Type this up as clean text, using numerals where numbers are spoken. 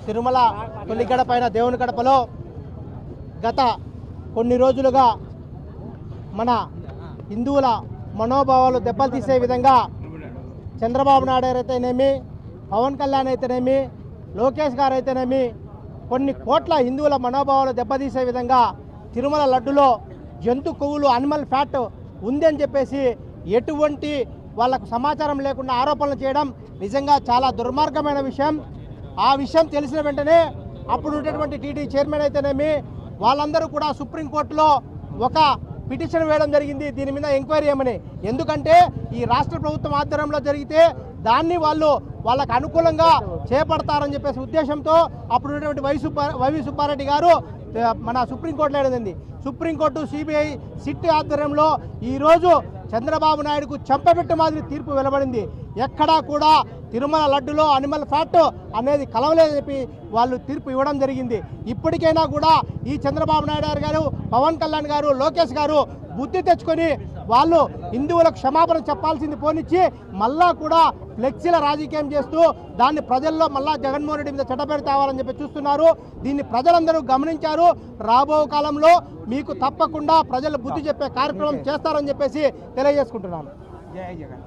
తిరుమల తొలి గడపైన దేవుని గడపలో గత కొన్ని రోజులుగా మన హిందువుల మనోభావాలు దెబ్బతీసే విధంగా చంద్రబాబు నాయుడు అయితేనేమి, పవన్ కళ్యాణ్ అయితేనేమి, లోకేష్ గారు అయితేనేమి కొన్ని కోట్ల హిందువుల మనోభావాలు దెబ్బతీసే విధంగా తిరుమల లడ్డులో జంతు కొవ్వులు అనిమల్ ఫ్యాట్ ఉందని చెప్పేసి ఎటువంటి వాళ్ళకు సమాచారం లేకుండా ఆరోపణలు చేయడం నిజంగా చాలా దుర్మార్గమైన విషయం. ఆ విషయం తెలిసిన వెంటనే అప్పుడు ఉన్నటువంటి టీటీ చైర్మన్ అయితేనేమి వాళ్ళందరూ కూడా సుప్రీంకోర్టులో ఒక పిటిషన్ వేయడం జరిగింది దీని మీద ఎంక్వైరీ చేయమని. ఎందుకంటే ఈ రాష్ట్ర ప్రభుత్వం ఆధ్వర్యంలో జరిగితే దాన్ని వాళ్ళకు అనుకూలంగా చేపడతారని చెప్పేసి ఉద్దేశంతో అప్పుడు ఉన్నటువంటి వైవి సుబ్బారెడ్డి గారు మన సుప్రీంకోర్టులో వేయడం. సుప్రీంకోర్టు, సిబిఐ, సిట్ ఆధ్వర్యంలో ఈరోజు చంద్రబాబు నాయుడుకు చెంపపెట్టు మాదిరి తీర్పు వెలువడింది. ఎక్కడా కూడా తిరుమల లడ్డులో అనిమల్ ఫ్యాట్ అనేది కలవలేదని చెప్పి వాళ్ళు తీర్పు ఇవ్వడం జరిగింది. ఇప్పటికైనా కూడా ఈ చంద్రబాబు నాయుడు గారు, పవన్ కళ్యాణ్ గారు, లోకేష్ గారు బుద్ధి తెచ్చుకొని వాళ్ళు హిందువులకు క్షమాపణ చెప్పాల్సింది పోనిచ్చి మళ్ళా కూడా ఫ్లెక్సీల రాజకీయం చేస్తూ దాన్ని ప్రజల్లో మళ్ళా జగన్మోహన్ రెడ్డి మీద చెడ్డపేరు తేవాలని చెప్పి చూస్తున్నారు. దీన్ని ప్రజలందరూ గమనించారు. రాబో కాలంలో మీకు తప్పకుండా ప్రజలు బుద్ధి చెప్పే కార్యక్రమం చేస్తారని చెప్పేసి తెలియజేసుకుంటున్నాను. జై జగన్.